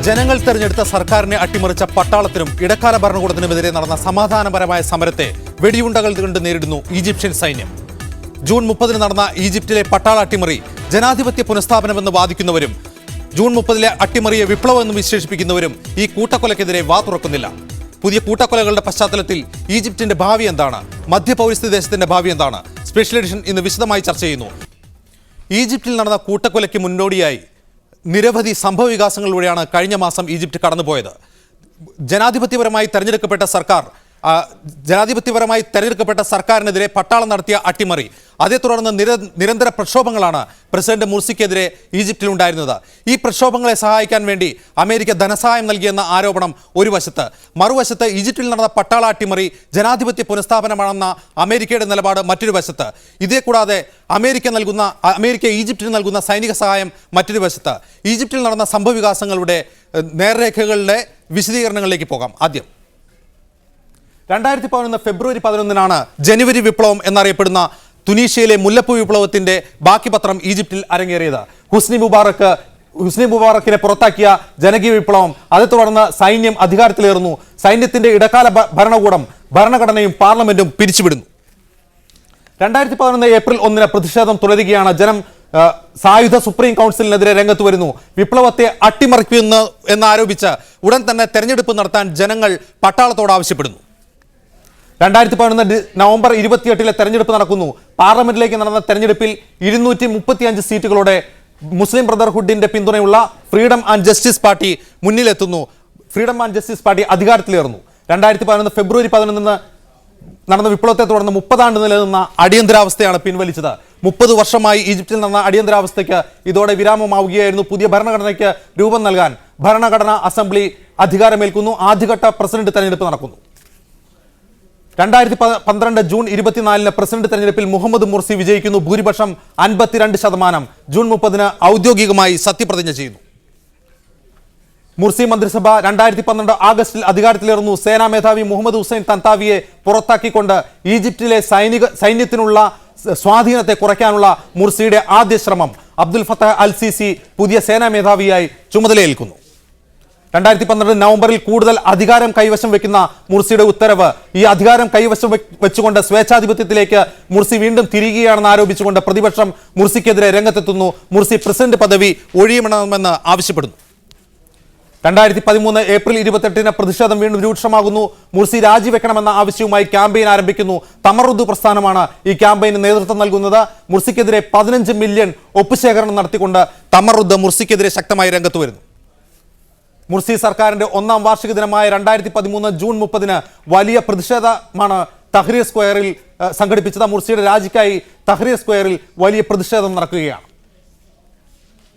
ജനങ്ങൾ തെരഞ്ഞെടുത്ത സർക്കാരിനെ അട്ടിമറിച്ച പട്ടാളത്തിനും ഇടക്കാല ഭരണകൂടത്തിനുമെതിരെ നടന്ന സമാധാനപരമായ സമരത്തെ വെടിയുണ്ടകൾ കൊണ്ട് നേരിടുന്നു ഈജിപ്ഷ്യൻ സൈന്യം. ജൂൺ 30 നടന്ന ഈജിപ്തിലെ പട്ടാള അട്ടിമറി ജനാധിപത്യ പുനഃസ്ഥാപനമെന്ന് വാദിക്കുന്നവരും ജൂൺ 30 അട്ടിമറിയെ വിപ്ലവമെന്ന് വിശേഷിപ്പിക്കുന്നവരും ഈ കൂട്ടക്കൊലയ്ക്കെതിരെ വാ തുറക്കുന്നില്ല. പുതിയ കൂട്ടക്കൊലകളുടെ പശ്ചാത്തലത്തിൽ ഈജിപ്തിന്റെ ഭാവി എന്താണ്? മധ്യപൗരസ്ത്യ ദേശത്തിന്റെ ഭാവി എന്താണ്? സ്പെഷ്യൽ എഡിഷൻ ഇന്ന് വിശദമായി ചർച്ച ചെയ്യുന്നു. ഈജിപ്തിൽ നടന്ന കൂട്ടക്കൊലയ്ക്ക് മുന്നോടിയായി നിരവധി സംഭവ വികാസങ്ങളിലൂടെയാണ് കഴിഞ്ഞ മാസം ഈജിപ്ത് കടന്നുപോയത്. ജനാധിപത്യപരമായി തെരഞ്ഞെടുക്കപ്പെട്ട സർക്കാരിനെതിരെ പട്ടാളം നടത്തിയ അട്ടിമറി, അതേ തുടർന്ന് നിരന്തര പ്രക്ഷോഭങ്ങളാണ് പ്രസിഡന്റ് മുർസിക്കെതിരെ ഈജിപ്തിലുണ്ടായിരുന്നത്. ഈ പ്രക്ഷോഭങ്ങളെ സഹായിക്കാൻ വേണ്ടി അമേരിക്ക ധനസഹായം നൽകിയെന്ന ആരോപണം ഒരു വശത്ത്, മറുവശത്ത് ഈജിപ്തിൽ നടന്ന പട്ടാള അട്ടിമറി ജനാധിപത്യ പുനഃസ്ഥാപനമാണെന്ന അമേരിക്കയുടെ നിലപാട് മറ്റൊരു വശത്ത്. ഇതേ കൂടാതെ അമേരിക്ക ഈജിപ്തിന് നൽകുന്ന സൈനിക സഹായം മറ്റൊരു വശത്ത്. ഈജിപ്തിൽ നടന്ന സംഭവ വികാസങ്ങളുടെ നേർരേഖകളുടെ വിശദീകരണങ്ങളിലേക്ക് പോകാം. ആദ്യം 2011 ഫെബ്രുവരി 11 ജനുവരി വിപ്ലവം എന്നറിയപ്പെടുന്ന തുനീഷ്യയിലെ മുല്ലപ്പൂ വിപ്ലവത്തിന്റെ ബാക്കി പത്രം ഈജിപ്തിൽ അരങ്ങേറിയത്. ഹുസ്നി മുബാറക്കിനെ പുറത്താക്കിയ ജനകീയ വിപ്ലവം, അതേ തുടർന്ന് സൈന്യം അധികാരത്തിലേറുന്നു. സൈന്യത്തിന്റെ ഇടക്കാല ഭരണകൂടം ഭരണഘടനയും പാർലമെന്റും പിരിച്ചുവിടുന്നു. 2011 ഏപ്രിൽ 1 പ്രതിഷേധം തുടരുകയാണ്. ജനം സായുധ സുപ്രീം കൗൺസിലിനെതിരെ രംഗത്ത് വരുന്നു. വിപ്ലവത്തെ അട്ടിമറിക്കുന്നു എന്നാരോപിച്ച് ഉടൻ തന്നെ തെരഞ്ഞെടുപ്പ് നടത്താൻ ജനങ്ങൾ പട്ടാളത്തോട് ആവശ്യപ്പെടുന്നു. 2011 നവംബർ 28 തെരഞ്ഞെടുപ്പ് നടക്കുന്നു. പാർലമെന്റിലേക്ക് നടന്ന തെരഞ്ഞെടുപ്പിൽ 235 സീറ്റുകളോടെ മുസ്ലിം ബ്രദർഹുഡിന്റെ പിന്തുണയുള്ള ഫ്രീഡം ആൻഡ് ജസ്റ്റിസ് പാർട്ടി മുന്നിലെത്തുന്നു. ഫ്രീഡം ആൻഡ് ജസ്റ്റിസ് പാർട്ടി അധികാരത്തിലേറുന്നു. 2011 ഫെബ്രുവരി 11 നടന്ന വിപ്ലവത്തെ തുടർന്ന് 30 ആണ്ട് നിലനിന്ന അടിയന്തരാവസ്ഥയാണ് പിൻവലിച്ചത്. 30 വർഷമായി ഈജിപ്തിൽ നടന്ന അടിയന്തരാവസ്ഥയ്ക്ക് ഇതോടെ വിരാമമാവുകയായിരുന്നു. പുതിയ ഭരണഘടനയ്ക്ക് രൂപം നൽകാൻ ഭരണഘടനാ അസംബ്ലി അധികാരമേൽക്കുന്നു. ആദ്യഘട്ട പ്രസിഡന്റ് തെരഞ്ഞെടുപ്പ് നടക്കുന്നു. 2012 ജൂൺ 24 പ്രസിഡന്റ് തെരഞ്ഞെടുപ്പിൽ മുഹമ്മദ് മുർസി വിജയിക്കുന്നു. ഭൂരിപക്ഷം 52%. ജൂൺ 30 ഔദ്യോഗികമായി സത്യപ്രതിജ്ഞ ചെയ്യുന്നു. മുർസി മന്ത്രിസഭ 2012 ആഗസ്റ്റിൽ അധികാരത്തിലേറുന്നു. സേനാ മേധാവി മുഹമ്മദ് ഹുസൈൻ തന്താവിയെ പുറത്താക്കിക്കൊണ്ട് ഈജിപ്തിലെ സൈന്യത്തിനുള്ള സ്വാധീനത്തെ കുറയ്ക്കാനുള്ള മുർസിയുടെ ആദ്യ ശ്രമം. അബ്ദുൽ ഫത്തഹ് അൽ സിസി പുതിയ സേനാ മേധാവിയായി ചുമതലയേൽക്കുന്നു. 2012 നവംബറിൽ കൂടുതൽ അധികാരം കൈവശം വെക്കുന്ന മുർസിയുടെ ഉത്തരവ്, ഈ അധികാരം കൈവശം വെച്ചുകൊണ്ട് സ്വേച്ഛാധിപത്യത്തിലേക്ക് മുർസി വീണ്ടും തിരികുകയാണെന്ന് ആരോപിച്ചുകൊണ്ട് പ്രതിപക്ഷം മുർസിക്കെതിരെ രംഗത്തെത്തുന്നു. മുർസി പ്രസിഡന്റ് പദവി ഒഴിയണമെന്ന് ആവശ്യപ്പെടുന്നു. 2013 ഏപ്രിൽ 28 പ്രതിഷേധം വീണ്ടും രൂക്ഷമാകുന്നു. മുർസി രാജിവെക്കണമെന്ന ആവശ്യവുമായി ക്യാമ്പയിൻ ആരംഭിക്കുന്നു. തമറുദ് പ്രസ്ഥാനമാണ് ഈ ക്യാമ്പയിന് നേതൃത്വം നൽകുന്നത്. മുർസിക്കെതിരെ 15 മില്യൺ ഒപ്പുശേഖരണം നടത്തിക്കൊണ്ട് തമറുദ് മുർസിക്കെതിരെ ശക്തമായി രംഗത്ത് വരുന്നു. മുർസി സർക്കാരിന്റെ 1ാം വാർഷിക ദിനമായ 2013 ജൂൺ 30 വലിയ പ്രതിഷേധമാണ് തഹ്രീർ സ്ക്വയറിൽ സംഘടിപ്പിച്ചത്. മുർസിയുടെ രാജിക്കായി തഹ്രീർ സ്ക്വയറിൽ വലിയ പ്രതിഷേധം നടക്കുകയാണ്.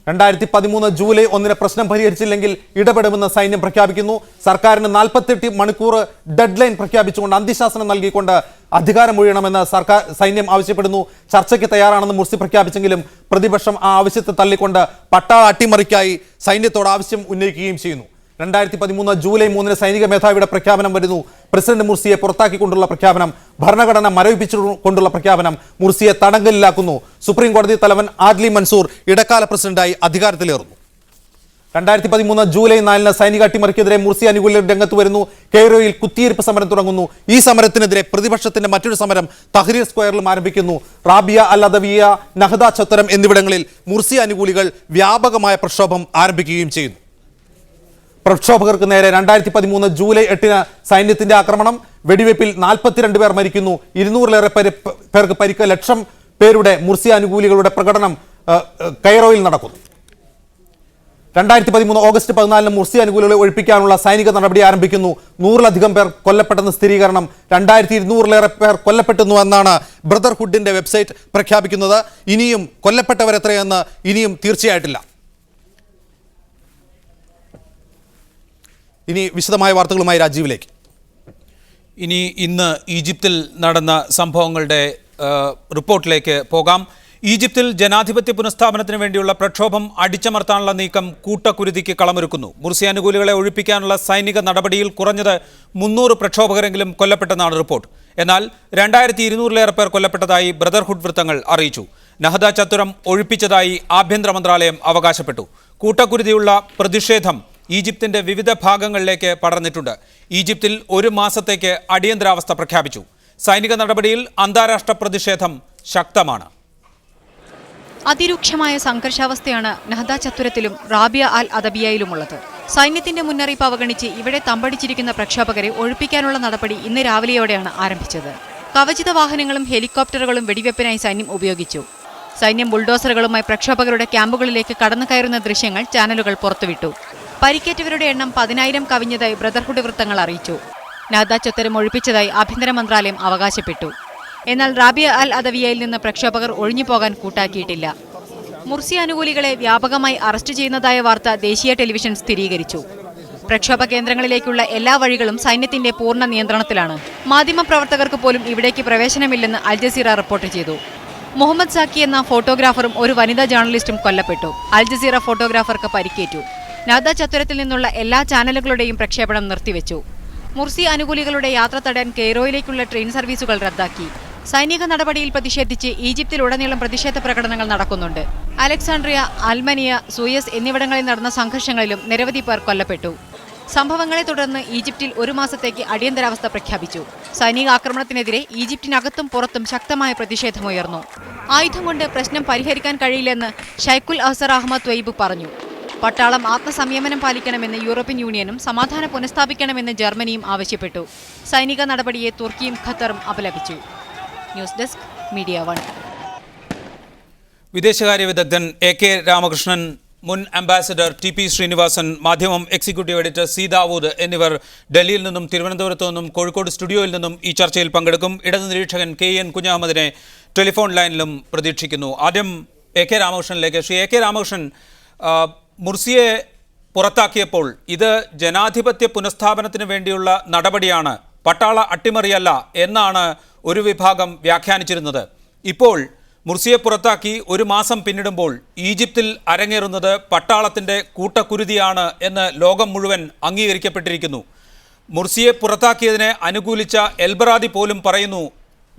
2013 ജൂലൈ 1 പ്രശ്നം പരിഹരിച്ചില്ലെങ്കിൽ ഇടപെടുമെന്ന് സൈന്യം പ്രഖ്യാപിക്കുന്നു. സർക്കാരിന് 48 മണിക്കൂർ ഡെഡ് ലൈൻ പ്രഖ്യാപിച്ചുകൊണ്ട് അന്ത്യശാസനം നൽകിക്കൊണ്ട് അധികാരമൊഴിയണമെന്ന് സൈന്യം ആവശ്യപ്പെടുന്നു. ചർച്ചയ്ക്ക് തയ്യാറാണെന്ന് മുർസി പ്രഖ്യാപിച്ചെങ്കിലും പ്രതിപക്ഷം ആ ആവശ്യത്തെ തള്ളിക്കൊണ്ട് പട്ടാള അട്ടിമറിക്കായി സൈന്യത്തോട് ആവശ്യം ഉന്നയിക്കുകയും ചെയ്യുന്നു. 2013 ജൂലൈ 3 സൈനിക മേധാവിയുടെ പ്രഖ്യാപനം വരുന്നു. പ്രസിഡന്റ് മുർസിയെ പുറത്താക്കിക്കൊണ്ടുള്ള പ്രഖ്യാപനം, ഭരണഘടന മരവിപ്പിച്ചുകൊണ്ടുള്ള പ്രഖ്യാപനം മുർസിയെ തടങ്കലിലാക്കുന്നു. സുപ്രീം കോടതി തലവൻ ആദ്ലി മൻസൂർ ഇടക്കാല പ്രസിഡന്റായി അധികാരത്തിലേറുന്നു. 2013 ജൂലൈ 4 സൈനിക അട്ടിമറിക്കെതിരെ മുർസി അനുകൂലികൾ രംഗത്ത് വരുന്നു. കെയ്റോയിൽ കുത്തിയിരിപ്പ് സമരം തുടങ്ങുന്നു. ഈ സമരത്തിനെതിരെ പ്രതിപക്ഷത്തിന്റെ മറ്റൊരു സമരം തഹ്രീർ സ്ക്വയറിലും ആരംഭിക്കുന്നു. റാബിയ അൽ അദവിയ, നഹ്ദ ചത്തരം എന്നിവിടങ്ങളിൽ മുർസി അനുകൂലികൾ വ്യാപകമായ പ്രക്ഷോഭം ആരംഭിക്കുകയും ചെയ്യുന്നു. പ്രക്ഷോഭകർക്ക് നേരെ 2013 ജൂലൈ 8 സൈന്യത്തിന്റെ ആക്രമണം. വെടിവയ്പിൽ 42 പേർ മരിക്കുന്നു. 200-ലേറെ പേർക്ക് പരിക്ക്. 1,00,000 പേരുടെ മുർസി അനുകൂലികളുടെ പ്രകടനം കൈറോയിൽ നടക്കുന്നു. 2013 ഓഗസ്റ്റ് 14 മുർസി അനുകൂലികളെ ഒഴിപ്പിക്കാനുള്ള സൈനിക നടപടി ആരംഭിക്കുന്നു. 100-ലധികം പേർ കൊല്ലപ്പെട്ടെന്ന് സ്ഥിരീകരണം. 2200-ലേറെ പേർ കൊല്ലപ്പെട്ടുന്നു എന്നാണ് ബ്രദർഹുഡിന്റെ വെബ്സൈറ്റ് പ്രഖ്യാപിക്കുന്നത്. ഇനിയും കൊല്ലപ്പെട്ടവരെത്രയെന്ന് ഇനിയും തീർച്ചയായിട്ടില്ല. ഇനി വിശദമായ വാർത്തകളുമായി രാജീവിലേക്ക്. ഇന്ന് ഈജിപ്തിൽ നടന്ന സംഭവങ്ങളുടെ റിപ്പോർട്ടിലേക്ക് പോകാം. ഈജിപ്തിൽ ജനാധിപത്യ പുനഃസ്ഥാപനത്തിന് വേണ്ടിയുള്ള പ്രക്ഷോഭം അടിച്ചമർത്താനുള്ള നീക്കം കൂട്ടക്കുരുതിക്ക് കളമൊരുക്കുന്നു. മുർസി അനുകൂലികളെ ഒഴിപ്പിക്കാനുള്ള സൈനിക നടപടിയിൽ കുറഞ്ഞത് 300 പ്രക്ഷോഭകരെങ്കിലും കൊല്ലപ്പെട്ടെന്നാണ് റിപ്പോർട്ട്. എന്നാൽ 2200-ലേറെ പേർ കൊല്ലപ്പെട്ടതായി ബ്രദർഹുഡ് വൃത്തങ്ങൾ അറിയിച്ചു. നഹദ ചത്തുരം ഒഴിപ്പിച്ചതായി ആഭ്യന്തര മന്ത്രാലയം അവകാശപ്പെട്ടു. കൂട്ടക്കുരുതിയുള്ള പ്രതിഷേധം ഈജിപ്തിന്റെ വിവിധ ഭാഗങ്ങളിലേക്ക് പടർന്നിട്ടുണ്ട്. ഈജിപ്തിൽ 1 മാസത്തേക്ക് അടിയന്തരാവസ്ഥ പ്രഖ്യാപിച്ചു. സൈനിക നടപടിയിൽ അന്താരാഷ്ട്ര പ്രതിഷേധം ശക്തമാണ്. അതിരൂക്ഷമായ സംഘർഷാവസ്ഥയാണ് നഹ്ദ ചത്തുരത്തിലും റാബിയ അൽ അദബിയയിലുമുള്ളത്. സൈന്യത്തിന്റെ മുന്നറിയിപ്പ് അവഗണിച്ച് ഇവിടെ തമ്പടിച്ചിരിക്കുന്ന പ്രക്ഷോഭകരെ ഒഴിപ്പിക്കാനുള്ള നടപടി ഇന്ന് രാവിലെയോടെയാണ് ആരംഭിച്ചത്. കവചിത വാഹനങ്ങളും ഹെലികോപ്റ്ററുകളും വെടിവെപ്പിനായി സൈന്യം ഉപയോഗിച്ചു. സൈന്യം ബുൾഡോസറുകളുമായി പ്രക്ഷോഭകരുടെ ക്യാമ്പുകളിലേക്ക് കടന്നു കയറുന്ന ദൃശ്യങ്ങൾ ചാനലുകൾ പുറത്തുവിട്ടു. പരിക്കേറ്റവരുടെ എണ്ണം 10,000 കവിഞ്ഞതായി ബ്രദർഹുഡ് വൃത്തങ്ങൾ അറിയിച്ചു. നഹ്ദ ചത്തുരം ഒഴിപ്പിച്ചതായി ആഭ്യന്തര മന്ത്രാലയം അവകാശപ്പെട്ടു. എന്നാൽ റാബിയ അൽ അദവിയയിൽ നിന്ന് പ്രക്ഷോഭകർ ഒഴിഞ്ഞുപോകാൻ കൂട്ടാക്കിയിട്ടില്ല. മുർസി അനുകൂലികളെ വ്യാപകമായി അറസ്റ്റ് ചെയ്യുന്നതായ വാർത്ത ദേശീയ ടെലിവിഷൻ സ്ഥിരീകരിച്ചു. പ്രക്ഷോഭ കേന്ദ്രങ്ങളിലേക്കുള്ള എല്ലാ വഴികളും സൈന്യത്തിന്റെ പൂർണ്ണ നിയന്ത്രണത്തിലാണ്. മാധ്യമപ്രവർത്തകർക്ക് പോലും ഇവിടേക്ക് പ്രവേശനമില്ലെന്ന് അൽ ജസീറ റിപ്പോർട്ട് ചെയ്തു. മുഹമ്മദ് സാക്കി എന്ന ഫോട്ടോഗ്രാഫറും ഒരു വനിതാ ജേർണലിസ്റ്റും കൊല്ലപ്പെട്ടു. അൽ ജസീറ ഫോട്ടോഗ്രാഫർക്ക് പരിക്കേറ്റു. നഹ്ദ ചത്തുരത്തിൽ നിന്നുള്ള എല്ലാ ചാനലുകളുടെയും പ്രക്ഷേപണം നിർത്തിവെച്ചു. മുർസി അനുകൂലികളുടെ യാത്ര തടയാൻ കെയ്റോയിലേക്കുള്ള ട്രെയിൻ സർവീസുകൾ റദ്ദാക്കി. സൈനിക നടപടിയിൽ പ്രതിഷേധിച്ച് ഈജിപ്തിലുടനീളം പ്രതിഷേധ പ്രകടനങ്ങൾ നടക്കുന്നുണ്ട്. അലക്സാണ്ട്രിയ, അൽമനിയ, സൂയസ് എന്നിവിടങ്ങളിൽ നടന്ന സംഘർഷങ്ങളിലും നിരവധി പേർ കൊല്ലപ്പെട്ടു. സംഭവങ്ങളെ തുടർന്ന് ഈജിപ്തിൽ 1 മാസത്തേക്ക് അടിയന്തരാവസ്ഥ പ്രഖ്യാപിച്ചു. സൈനിക ആക്രമണത്തിനെതിരെ ഈജിപ്തിനകത്തും പുറത്തും ശക്തമായ പ്രതിഷേധമുയർന്നു. ആയുധം കൊണ്ട് പ്രശ്നം പരിഹരിക്കാൻ കഴിയില്ലെന്ന് ഷൈഖുൽ അഹ്സർ അഹമ്മദ് ത്വയ്ബ് പറഞ്ഞു. പട്ടാളം ആത്മസംയമനം പാലിക്കണമെന്ന് യൂറോപ്യൻ യൂണിയനും സമാധാനം പുനഃസ്ഥാപിക്കണമെന്ന് ജർമ്മനിയും ആവശ്യപ്പെട്ടു. സൈനിക നടപടിയെ തുർക്കിയും ഖത്തറും അപലപിച്ചു. News desk media 1. വിദേശകാര്യ വിദഗ്ധൻ AK രാമകൃഷ്ണൻ, മുൻ അംബാസഡർ TP ശ്രീനിവാസൻ, മാധ്യമം എക്സിക്യൂട്ടീവ് എഡിറ്റർ C ദാവൂദ് എന്നിവർ ഡൽഹിയിൽ നിന്നും തിരുവനന്തപുരത്തു നിന്നും കോഴിക്കോട് സ്റ്റുഡിയോയിൽ നിന്നും ഈ ചർച്ചയിൽ പങ്കെടുക്കും. ഇടതു നിരീക്ഷകൻ KN കുഞ്ഞഹമ്മദിനെ ടെലിഫോൺ ലൈനിലും പ്രതീക്ഷിക്കുന്നു. ആദ്യം AK രാമകൃഷ്ണനിലേക്ക്. ശ്രീ AK രാമകൃഷ്ണൻ, മുർസിയെ പുറത്താക്കിയപ്പോൾ ഇത് ജനാധിപത്യ പുനഃസ്ഥാപനത്തിന് വേണ്ടിയുള്ള നടപടിയാണ്, പട്ടാള അട്ടിമറിയല്ല എന്നാണ് ഒരു വിഭാഗം വ്യാഖ്യാനിച്ചിരുന്നത്. ഇപ്പോൾ മുർസിയെ പുറത്താക്കി 1 മാസം പിന്നിടുമ്പോൾ ഈജിപ്തിൽ അരങ്ങേറുന്നത് പട്ടാളത്തിൻ്റെ കൂട്ടക്കുരുതിയാണ് എന്ന് ലോകം മുഴുവൻ അംഗീകരിക്കപ്പെട്ടിരിക്കുന്നു. മുർസിയെ പുറത്താക്കിയതിനെ അനുകൂലിച്ച എൽബറാദി പോലും പറയുന്നു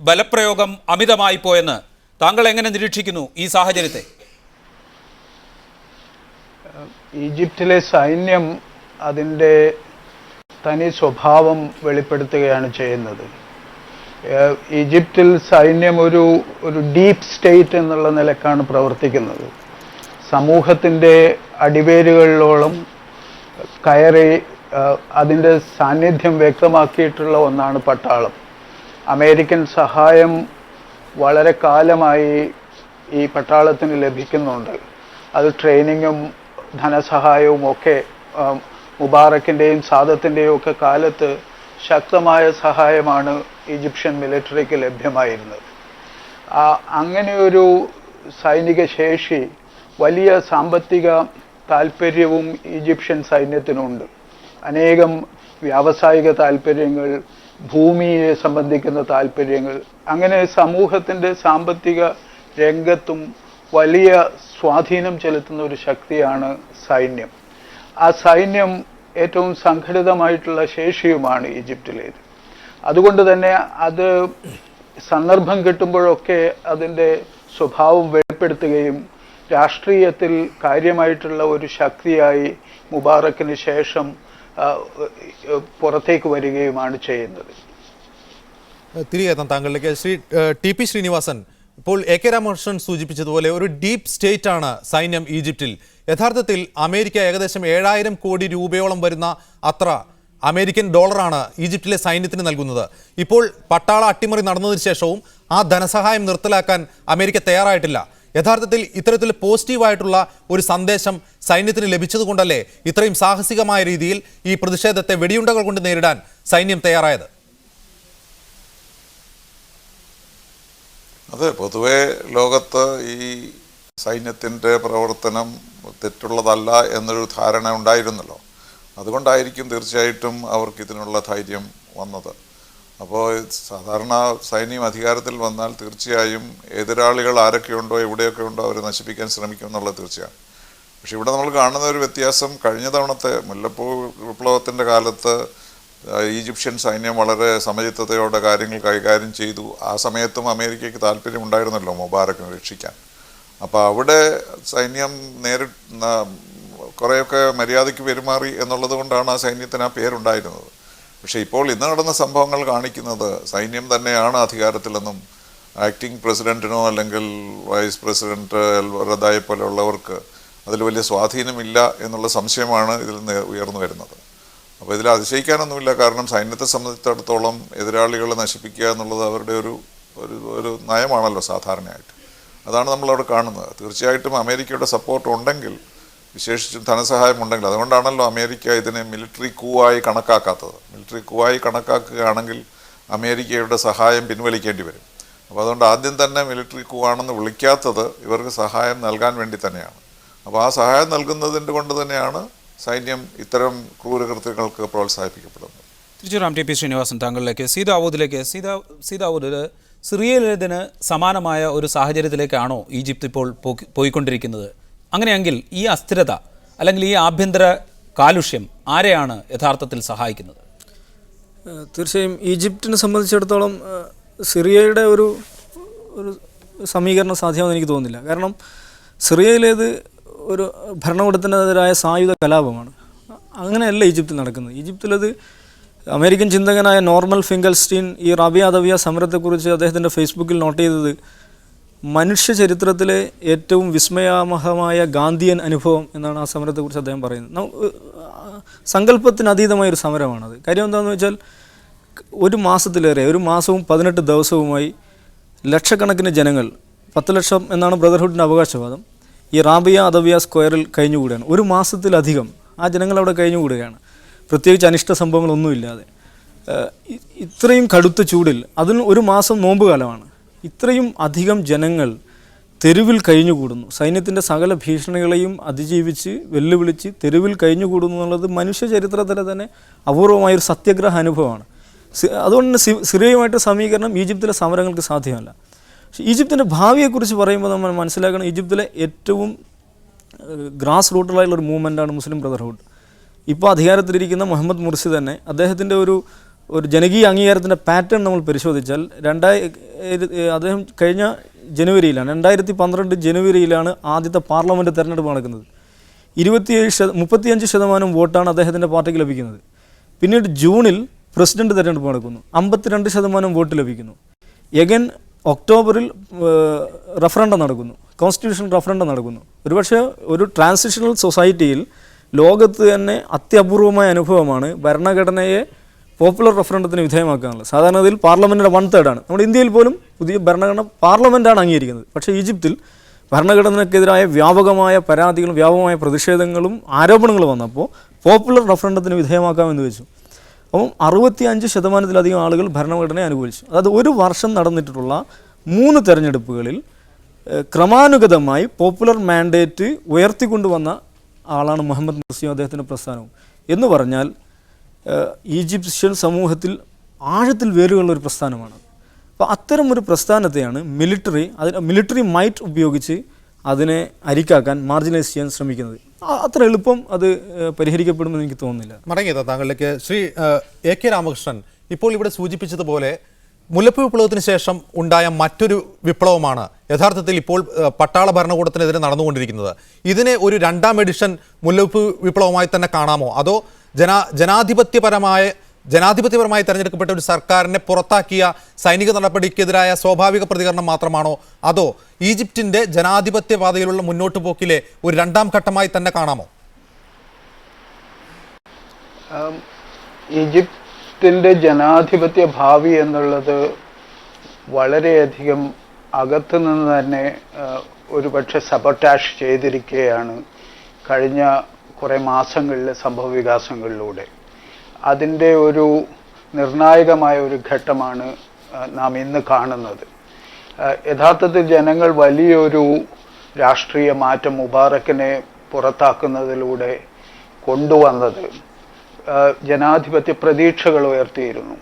ബലപ്രയോഗം അമിതമായി പോയെന്ന്. താങ്കൾ എങ്ങനെ നിരീക്ഷിക്കുന്നു ഈ സാഹചര്യത്തെ? ഈജിപ്തിലെ സൈന്യം അതിൻ്റെ തനി സ്വഭാവം വെളിപ്പെടുത്തുകയാണ് ചെയ്യുന്നത്. ഈജിപ്തിൽ സൈന്യം ഒരു ഡീപ്പ് സ്റ്റേറ്റ് എന്നുള്ള നിലക്കാണ് പ്രവർത്തിക്കുന്നത്. സമൂഹത്തിൻ്റെ അടിവേരുകളിലോളം കയറി അതിൻ്റെ സാന്നിധ്യം വ്യക്തമാക്കിയിട്ടുള്ള ഒന്നാണ് പട്ടാളം. അമേരിക്കൻ സഹായം വളരെ കാലമായി ഈ പട്ടാളത്തിന് ലഭിക്കുന്നുണ്ട്. അത് ട്രെയിനിങ്ങും ധനസഹായവും ഒക്കെ മുബാറക്കിൻ്റെയും സാദത്തിൻ്റെയും ഒക്കെ കാലത്ത് ശക്തമായ സഹായമാണ് ഈജിപ്ഷ്യൻ മിലിറ്ററിക്ക് ലഭ്യമായിരുന്നത്. അങ്ങനെയൊരു സൈനിക ശേഷി, വലിയ സാമ്പത്തിക താല്പര്യവും ഈജിപ്ഷ്യൻ സൈന്യത്തിനുണ്ട്. അനേകം വ്യാവസായിക താല്പര്യങ്ങൾ, ഭൂമിയെ സംബന്ധിക്കുന്ന താല്പര്യങ്ങൾ, അങ്ങനെ സമൂഹത്തിൻ്റെ സാമ്പത്തിക രംഗത്തും വലിയ സ്വാധീനം ചെലുത്തുന്ന ഒരു ശക്തിയാണ് സൈന്യം. ആ സൈന്യം ഏറ്റവും സംഘടിതമായിട്ടുള്ള ശേഷിയുമാണ് ഈജിപ്തിലേത്. അതുകൊണ്ട് തന്നെ അത് സന്ദർഭം കിട്ടുമ്പോഴൊക്കെ അതിൻ്റെ സ്വഭാവം വെളിപ്പെടുത്തുകയും രാഷ്ട്രീയത്തിൽ കാര്യമായിട്ടുള്ള ഒരു ശക്തിയായി മുബാറക്കിന് ശേഷം പുറത്തേക്ക് വരികയുമാണ് ചെയ്യുന്നത്. തിരികെ എത്താം താങ്കളിലേക്ക്. ശ്രീ TP ശ്രീനിവാസൻ, ഇപ്പോൾ AK രാമകൃഷ്ണൻ സൂചിപ്പിച്ചതുപോലെ ഒരു ഡീപ്പ് സ്റ്റേറ്റ് ആണ് സൈന്യം ഈജിപ്തിൽ. യഥാർത്ഥത്തിൽ അമേരിക്ക ഏകദേശം 7,000 കോടി രൂപയോളം വരുന്ന അത്ര അമേരിക്കൻ ഡോളറാണ് ഈജിപ്തിലെ സൈന്യത്തിന് നൽകുന്നത്. ഇപ്പോൾ പട്ടാള അട്ടിമറി നടന്നതിന് ശേഷവും ആ ധനസഹായം നിർത്തലാക്കാൻ അമേരിക്ക തയ്യാറായിട്ടില്ല. യഥാർത്ഥത്തിൽ ഇത്തരത്തിൽ പോസിറ്റീവായിട്ടുള്ള ഒരു സന്ദേശം സൈന്യത്തിന് ലഭിച്ചതുകൊണ്ടല്ലേ ഇത്രയും സാഹസികമായ രീതിയിൽ ഈ പ്രതിഷേധത്തെ വെടിയുണ്ടകൾ കൊണ്ട് നേരിടാൻ സൈന്യം തയ്യാറായത്? അതെ, പൊതുവെ ലോകത്ത് ഈ സൈന്യത്തിൻ്റെ പ്രവർത്തനം തെറ്റുള്ളതല്ല എന്നൊരു ധാരണ ഉണ്ടായിരുന്നല്ലോ. അതുകൊണ്ടായിരിക്കും തീർച്ചയായിട്ടും അവർക്ക് ഇതിനുള്ള ധൈര്യം വന്നത്. അപ്പോൾ സാധാരണ സൈന്യം അധികാരത്തിൽ വന്നാൽ തീർച്ചയായും എതിരാളികൾ ആരൊക്കെയുണ്ടോ എവിടെയൊക്കെ ഉണ്ടോ അവരെ നശിപ്പിക്കാൻ ശ്രമിക്കും എന്നുള്ളത് തീർച്ചയാണ്. പക്ഷെ ഇവിടെ നമ്മൾ കാണുന്ന ഒരു വ്യത്യാസം, കഴിഞ്ഞ തവണത്തെ മുല്ലപ്പൂ വിപ്ലവത്തിൻ്റെ കാലത്ത് ഈജിപ്ഷ്യൻ സൈന്യം വളരെ സമചിത്തതയോടെ കാര്യങ്ങൾ കൈകാര്യം ചെയ്തു. ആ സമയത്തും അമേരിക്കയ്ക്ക് താല്പര്യമുണ്ടായിരുന്നല്ലോ മുബാറക്കിനെ രക്ഷിക്കാൻ. അപ്പോൾ അവിടെ സൈന്യം കുറേയൊക്കെ മര്യാദയ്ക്ക് പെരുമാറി എന്നുള്ളത് കൊണ്ടാണ് ആ സൈന്യത്തിന് ആ പേരുണ്ടായിരുന്നത്. പക്ഷേ ഇപ്പോൾ ഇന്ന് നടന്ന സംഭവങ്ങൾ കാണിക്കുന്നത് സൈന്യം തന്നെയാണ് അധികാരത്തിലെന്നും ആക്ടിംഗ് പ്രസിഡന്റിനോ അല്ലെങ്കിൽ വൈസ് പ്രസിഡന്റ് എൽവറദായെ പോലെയുള്ളവർക്ക് അതിൽ വലിയ സ്വാധീനമില്ല എന്നുള്ള സംശയമാണ് ഇതിൽ നിന്ന് ഉയർന്നു വരുന്നത്. അപ്പോൾ ഇതിൽ അതിശയിക്കാനൊന്നുമില്ല. കാരണം സൈന്യത്തെ സംബന്ധിച്ചിടത്തോളം എതിരാളികളെ നശിപ്പിക്കുക എന്നുള്ളത് അവരുടെ ഒരു നയമാണല്ലോ സാധാരണയായിട്ട്. അതാണ് നമ്മളവിടെ കാണുന്നത്. തീർച്ചയായിട്ടും അമേരിക്കയുടെ സപ്പോർട്ട് ഉണ്ടെങ്കിൽ, വിശേഷിച്ചും ധനസഹായം ഉണ്ടെങ്കിൽ, അതുകൊണ്ടാണല്ലോ അമേരിക്ക ഇതിനെ മിലിറ്ററി കൂവായി കണക്കാക്കാത്തത്. മിലിറ്ററി കൂവായി കണക്കാക്കുകയാണെങ്കിൽ അമേരിക്കയുടെ സഹായം പിൻവലിക്കേണ്ടി വരും. അപ്പോൾ അതുകൊണ്ട് ആദ്യം തന്നെ മിലിറ്ററി കൂവാണെന്ന് വിളിക്കാത്തത് ഇവർക്ക് സഹായം നൽകാൻ വേണ്ടി തന്നെയാണ്. അപ്പോൾ ആ സഹായം നൽകുന്നതിൻ്റെ കൊണ്ട് തന്നെയാണ് സൈന്യം ഇത്തരം ക്രൂരകൃത്യങ്ങൾക്ക് പ്രോത്സാഹിപ്പിക്കപ്പെടുന്നത്. തിരിച്ചു റാം ടി പി ശ്രീനിവാസൻ താങ്കളിലേക്ക്. സീതാവൂദിലേക്ക്. സീതാവൂദ്, സിറിയയിലേതിന് സമാനമായ ഒരു സാഹചര്യത്തിലേക്കാണോ ഈജിപ്ത് ഇപ്പോൾ പോയിക്കൊണ്ടിരിക്കുന്നത്? അങ്ങനെയെങ്കിൽ ഈ അസ്ഥിരത അല്ലെങ്കിൽ ഈ ആഭ്യന്തര കാലുഷ്യം ആരെയാണ് യഥാർത്ഥത്തിൽ സഹായിക്കുന്നത്? തീർച്ചയായും ഈജിപ്തിനെ സംബന്ധിച്ചിടത്തോളം സിറിയയുടെ ഒരു സമീകരണം സാധ്യമാണെന്ന് എനിക്ക് തോന്നുന്നില്ല. കാരണം സിറിയയിലേത് ഒരു ഭരണകൂടത്തിനെതിരായ സായുധ കലാപമാണ്. അങ്ങനെയല്ല ഈജിപ്തിൽ നടക്കുന്നത്. ഈജിപ്തിലത് അമേരിക്കൻ ചിന്തകനായ നോർമൽ ഫിംഗൽസ്റ്റീൻ ഈ റാബിയ അദവിയ സമരത്തെക്കുറിച്ച് അദ്ദേഹത്തിൻ്റെ ഫേസ്ബുക്കിൽ നോട്ട് ചെയ്തത് മനുഷ്യ ചരിത്രത്തിലെ ഏറ്റവും വിസ്മയാമഹമായ ഗാന്ധിയൻ അനുഭവം എന്നാണ് ആ സമരത്തെക്കുറിച്ച് അദ്ദേഹം പറയുന്നത്. സങ്കല്പത്തിനതീതമായൊരു സമരമാണത്. കാര്യം എന്താണെന്ന് വെച്ചാൽ ഒരു മാസത്തിലേറെ, ഒരു മാസവും 18 ദിവസവുമായി ലക്ഷക്കണക്കിന് ജനങ്ങൾ, 10 ലക്ഷം എന്നാണ് ബ്രദർഹുഡിൻ്റെ അവകാശവാദം, ഈ റാബിയ അദവിയ സ്ക്വയറിൽ കഴിഞ്ഞുകൂടുകയാണ്. ഒരു മാസത്തിലധികം ആ ജനങ്ങളവിടെ കഴിഞ്ഞുകൂടുകയാണ്, പ്രത്യേകിച്ച് അനിഷ്ട സംഭവങ്ങളൊന്നുമില്ലാതെ. ഇത്രയും കടുത്ത ചൂടിൽ, അതിന് ഒരു മാസം നോമ്പ് കാലമാണ്, ഇത്രയും അധികം ജനങ്ങൾ തെരുവിൽ കഴിഞ്ഞുകൂടുന്നു. സൈന്യത്തിൻ്റെ സകല ഭീഷണികളെയും അതിജീവിച്ച് വെല്ലുവിളിച്ച് തെരുവിൽ കഴിഞ്ഞുകൂടുന്നു എന്നുള്ളത് മനുഷ്യ ചരിത്രത്തിലെ തന്നെ അപൂർവമായൊരു സത്യഗ്രഹ അനുഭവമാണ്. അതുകൊണ്ട് തന്നെ സിറിയയുമായിട്ട് സമീകരണം ഈജിപ്തിലെ സമരങ്ങൾക്ക് സാധ്യമല്ല. പക്ഷേ ഈജിപ്തിൻ്റെ ഭാവിയെക്കുറിച്ച് പറയുമ്പോൾ നമ്മൾ മനസ്സിലാക്കണം, ഈജിപ്തിലെ ഏറ്റവും ഗ്രാസ് റൂട്ടിലായുള്ളൊരു മൂവ്മെൻറ്റാണ് മുസ്ലിം ബ്രദർഹുഡ്. ഇപ്പോൾ അധികാരത്തിലിരിക്കുന്ന മുഹമ്മദ് മുർസി തന്നെ അദ്ദേഹത്തിൻ്റെ ഒരു ജനകീയ അംഗീകാരത്തിൻ്റെ പാറ്റേൺ നമ്മൾ പരിശോധിച്ചാൽ അദ്ദേഹം കഴിഞ്ഞ ജനുവരിയിലാണ്, 2012 ജനുവരിയിലാണ് ആദ്യത്തെ പാർലമെൻറ്റ് തെരഞ്ഞെടുപ്പ് നടക്കുന്നത്. 35% വോട്ടാണ് അദ്ദേഹത്തിൻ്റെ പാർട്ടിക്ക് ലഭിക്കുന്നത്. പിന്നീട് ജൂണിൽ പ്രസിഡന്റ് തെരഞ്ഞെടുപ്പ് നടക്കുന്നു, 52% വോട്ട് ലഭിക്കുന്നു. എഗൻ ഒക്ടോബറിൽ റഫറൻഡം നടക്കുന്നു, കോൺസ്റ്റിറ്റ്യൂഷൻ റഫറൻഡം നടക്കുന്നു. ഒരുപക്ഷെ ഒരു ട്രാൻസിഷണൽ സൊസൈറ്റിയിൽ ലോകത്ത് തന്നെ അത്യപൂർവമായ അനുഭവമാണ് ഭരണഘടനയെ പോപ്പുലർ റഫറൻഡത്തിന് വിധേയമാക്കാനുള്ളത്. സാധാരണയിൽ പാർലമെൻറ്റിൻ്റെ 1/3 നമ്മുടെ ഇന്ത്യയിൽ പോലും പുതിയ ഭരണഘടന പാർലമെൻറ്റാണ് അംഗീകരിക്കുന്നത്. പക്ഷേ ഈജിപ്തിൽ ഭരണഘടനയ്ക്കെതിരായ വ്യാപകമായ പരാതികളും വ്യാപകമായ പ്രതിഷേധങ്ങളും ആരോപണങ്ങളും വന്നപ്പോൾ പോപ്പുലർ റഫറൻഡത്തിന് വിധേയമാക്കാമെന്ന് വെച്ചു. അപ്പം 65% ആളുകൾ ഭരണഘടനയെ അനുകൂലിച്ചു. അതായത് ഒരു വർഷം നടന്നിട്ടുള്ള 3 തെരഞ്ഞെടുപ്പുകളിൽ ക്രമാനുഗതമായി പോപ്പുലർ മാൻഡേറ്റ് ഉയർത്തിക്കൊണ്ടുവന്ന ആളാണ് മുഹമ്മദ് മുർസിയും അദ്ദേഹത്തിൻ്റെ പ്രസ്ഥാനവും. എന്ന് പറഞ്ഞാൽ ഈജിപ്ഷ്യൻ സമൂഹത്തിൽ ആഴത്തിൽ വേരുകളുള്ളൊരു പ്രസ്ഥാനമാണ്. അപ്പോൾ അത്തരമൊരു പ്രസ്ഥാനത്തെയാണ് മിലിറ്ററി മൈറ്റ് ഉപയോഗിച്ച് അതിനെ അരിക്കാക്കാൻ, മാർജിനൈസ് ചെയ്യാൻ ശ്രമിക്കുന്നത്. അത്ര എളുപ്പം അത് പരിഹരിക്കപ്പെടുമെന്ന് എനിക്ക് തോന്നുന്നില്ല. മടങ്ങിയത് താങ്കളിലേക്ക്. ശ്രീ AK രാമകൃഷ്ണൻ, ഇപ്പോൾ ഇവിടെ സൂചിപ്പിച്ചതുപോലെ മുല്ലപ്പൂ വിപ്ലവത്തിന് ശേഷം ഉണ്ടായ മറ്റൊരു വിപ്ലവമാണ് യഥാർത്ഥത്തിൽ ഇപ്പോൾ പട്ടാള ഭരണകൂടത്തിനെതിരെ നടന്നുകൊണ്ടിരിക്കുന്നത്. ഇതിനെ ഒരു 2ാം എഡിഷൻ മുല്ലപ്പൂ വിപ്ലവമായി തന്നെ കാണാമോ? അതോ ജനാധിപത്യപരമായി തെരഞ്ഞെടുക്കപ്പെട്ട ഒരു സർക്കാരിനെ പുറത്താക്കിയ സൈനിക നടപടിക്കെതിരായ സ്വാഭാവിക പ്രതികരണം മാത്രമാണോ? അതോ ഈജിപ്തിൻ്റെ ജനാധിപത്യ പാതയിലുള്ള മുന്നോട്ട് പോക്കിലെ ഒരു 2ാം ഘട്ടമായി തന്നെ കാണാമോ? ഈജിപ്തിൻ്റെ ജനാധിപത്യ ഭാവി എന്നുള്ളത് വളരെയധികം അകത്തുനിന്ന് തന്നെ ഒരുപക്ഷെ സബോട്ടാഷ് ചെയ്തിരിക്കുകയാണ് കഴിഞ്ഞ കുറേ മാസങ്ങളിലെ സംഭവവികാസങ്ങളിലൂടെ. അതിൻ്റെ ഒരു നിർണായകമായ ഒരു ഘട്ടമാണ് നാം ഇന്ന് കാണുന്നത്. യഥാർത്ഥത്തിൽ ജനങ്ങൾ വലിയൊരു രാഷ്ട്രീയ മാറ്റം മുബാറക്കിനെ പുറത്താക്കുന്നതിലൂടെ കൊണ്ടുവന്നത് ജനാധിപത്യ പ്രതീക്ഷകൾ ഉയർത്തിയിരുന്നു.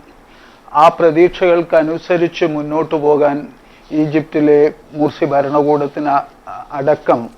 ആ പ്രതീക്ഷകൾക്കനുസരിച്ച് മുന്നോട്ടു പോകാൻ ഈജിപ്തിലെ മുർസി ഭരണകൂടത്തിന് അടക്കം